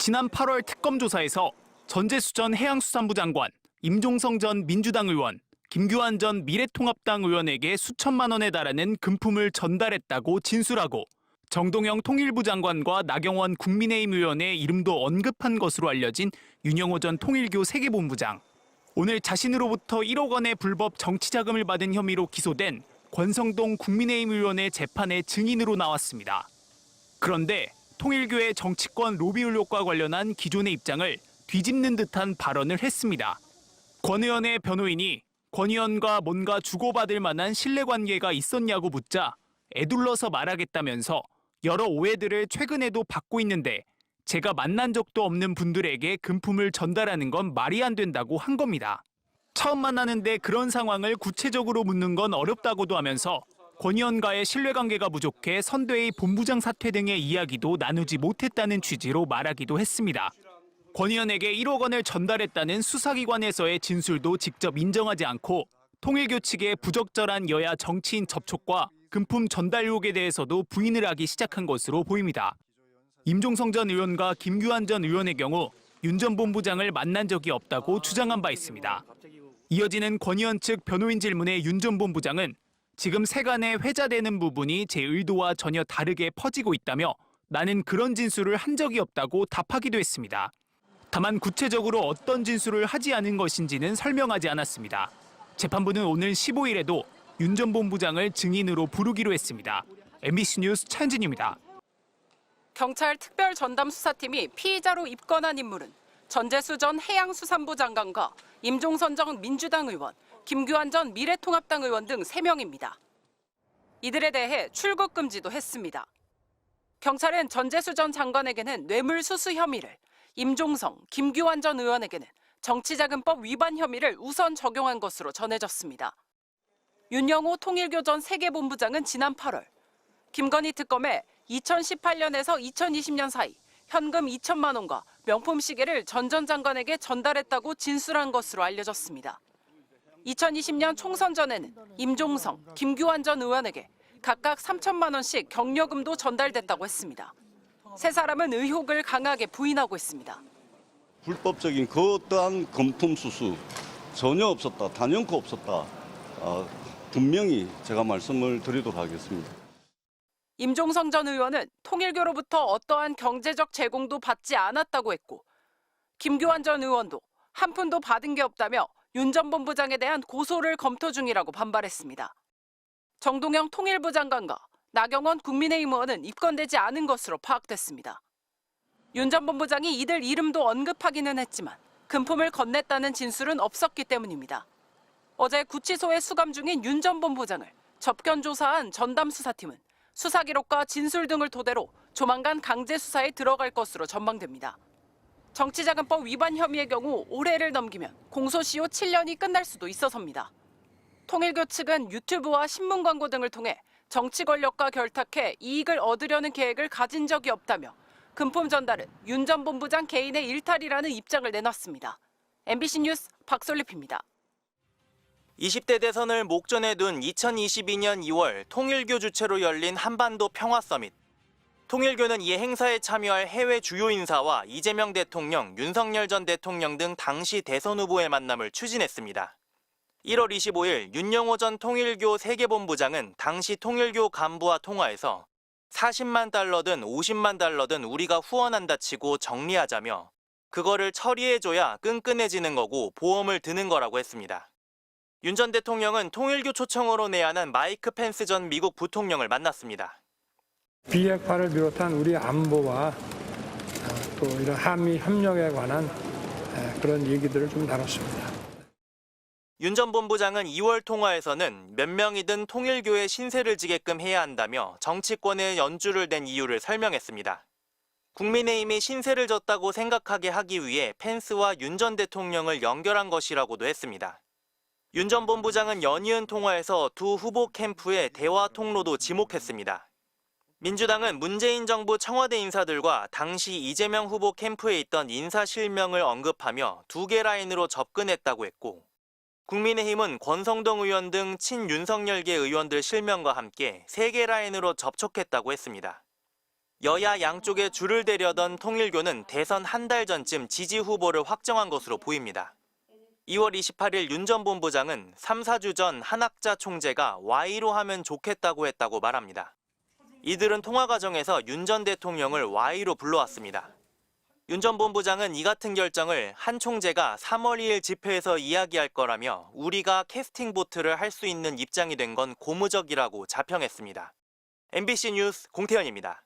지난 8월 특검 조사에서 전재수 전 해양수산부 장관, 임종성 전 민주당 의원, 김규환 전 미래통합당 의원에게 수천만 원에 달하는 금품을 전달했다고 진술하고 정동영 통일부 장관과 나경원 국민의힘 의원의 이름도 언급한 것으로 알려진 윤영호 전 통일교 세계본부장. 오늘 자신으로부터 1억 원의 불법 정치자금을 받은 혐의로 기소된 권성동 국민의힘 의원의 재판에 증인으로 나왔습니다. 그런데 통일교의 정치권 로비 의혹과 관련한 기존의 입장을 뒤집는 듯한 발언을 했습니다. 권 의원의 변호인이 권 의원과 뭔가 주고받을 만한 신뢰관계가 있었냐고 묻자 에둘러서 말하겠다면서 여러 오해들을 최근에도 받고 있는데 제가 만난 적도 없는 분들에게 금품을 전달하는 건 말이 안 된다고 한 겁니다. 처음 만나는데 그런 상황을 구체적으로 묻는 건 어렵다고도 하면서 권 의원과의 신뢰관계가 부족해 선대위 본부장 사퇴 등의 이야기도 나누지 못했다는 취지로 말하기도 했습니다. 권 의원에게 1억 원을 전달했다는 수사기관에서의 진술도 직접 인정하지 않고 통일교 측의 부적절한 여야 정치인 접촉과 금품 전달 의혹에 대해서도 부인을 하기 시작한 것으로 보입니다. 임종성 전 의원과 김규환 전 의원의 경우 윤 전 본부장을 만난 적이 없다고 주장한 바 있습니다. 이어지는 권 의원 측 변호인 질문에 윤 전 본부장은 지금 세간에 회자되는 부분이 제 의도와 전혀 다르게 퍼지고 있다며 나는 그런 진술을 한 적이 없다고 답하기도 했습니다. 다만 구체적으로 어떤 진술을 하지 않은 것인지는 설명하지 않았습니다. 재판부는 오늘 15일에도 윤 전 본부장을 증인으로 부르기로 했습니다. MBC 뉴스 차현진입니다. 경찰 특별전담수사팀이 피의자로 입건한 인물은 전재수 전 해양수산부 장관과 임종선 전 민주당 의원, 김규환 전 미래통합당 의원 등 3명입니다. 이들에 대해 출국 금지도 했습니다. 경찰은 전재수 전 장관에게는 뇌물수수 혐의를, 임종성, 김규환 전 의원에게는 정치자금법 위반 혐의를 우선 적용한 것으로 전해졌습니다. 윤영호 통일교 전 세계본부장은 지난 8월 김건희 특검에 2018년에서 2020년 사이 현금 2천만 원과 명품 시계를 전 장관에게 전달했다고 진술한 것으로 알려졌습니다. 2020년 총선 전에는 임종성, 김규환 전 의원에게 각각 3천만 원씩 경력금도 전달됐다고 했습니다. 세 사람은 의혹을 강하게 부인하고 있습니다. 불법적인 그 어떠한 금품 수수 전혀 없었다, 단연코 없었다. 분명히 제가 말씀을 드리도록 하겠습니다. 임종성 전 의원은 통일교로부터 어떠한 경제적 제공도 받지 않았다고 했고 김규환 전 의원도 한 푼도 받은 게 없다며 윤 전 본부장에 대한 고소를 검토 중이라고 반발했습니다. 정동영 통일부 장관과 나경원 국민의힘 의원은 입건되지 않은 것으로 파악됐습니다. 윤 전 본부장이 이들 이름도 언급하기는 했지만 금품을 건넸다는 진술은 없었기 때문입니다. 어제 구치소에 수감 중인 윤 전 본부장을 접견 조사한 전담수사팀은 수사 기록과 진술 등을 토대로 조만간 강제 수사에 들어갈 것으로 전망됩니다. 정치자금법 위반 혐의의 경우 올해를 넘기면 공소시효 7년이 끝날 수도 있어서입니다. 통일교 측은 유튜브와 신문 광고 등을 통해 정치 권력과 결탁해 이익을 얻으려는 계획을 가진 적이 없다며 금품 전달은 윤 전 본부장 개인의 일탈이라는 입장을 내놨습니다. MBC 뉴스 박솔립입니다. 20대 대선을 목전에 둔 2022년 2월 통일교 주최로 열린 한반도 평화 서밋. 통일교는 이 행사에 참여할 해외 주요 인사와 이재명 대통령, 윤석열 전 대통령 등 당시 대선 후보의 만남을 추진했습니다. 1월 25일 윤영호 전 통일교 세계본부장은 당시 통일교 간부와 통화에서 40만 달러든 50만 달러든 우리가 후원한다 치고 정리하자며 그거를 처리해줘야 끈끈해지는 거고 보험을 드는 거라고 했습니다. 윤 전 대통령은 통일교 초청으로 내한한 마이크 펜스 전 미국 부통령을 만났습니다. 비핵화를 비롯한 우리 안보와 또 이런 한미 협력에 관한 그런 얘기들을 좀 다뤘습니다. 윤 전 본부장은 2월 통화에서는 몇 명이든 통일교에 신세를 지게끔 해야 한다며 정치권에 연주를 댄 이유를 설명했습니다. 국민의힘이 신세를 졌다고 생각하게 하기 위해 펜스와 윤 전 대통령을 연결한 것이라고도 했습니다. 윤 전 본부장은 연이은 통화에서 두 후보 캠프의 대화 통로도 지목했습니다. 민주당은 문재인 정부 청와대 인사들과 당시 이재명 후보 캠프에 있던 인사 실명을 언급하며 2개 라인으로 접근했다고 했고 국민의힘은 권성동 의원 등 친윤석열계 의원들 실명과 함께 3개 라인으로 접촉했다고 했습니다. 여야 양쪽에 줄을 대려던 통일교는 대선 한 달 전쯤 지지 후보를 확정한 것으로 보입니다. 2월 28일 윤 전 본부장은 3, 4주 전 한학자 총재가 Y로 하면 좋겠다고 했다고 말합니다. 이들은 통화 과정에서 윤 전 대통령을 Y로 불러왔습니다. 윤 전 본부장은 이 같은 결정을 한 총재가 3월 2일 집회에서 이야기할 거라며 우리가 캐스팅 보트를 할 수 있는 입장이 된 건 고무적이라고 자평했습니다. MBC 뉴스 공태현입니다.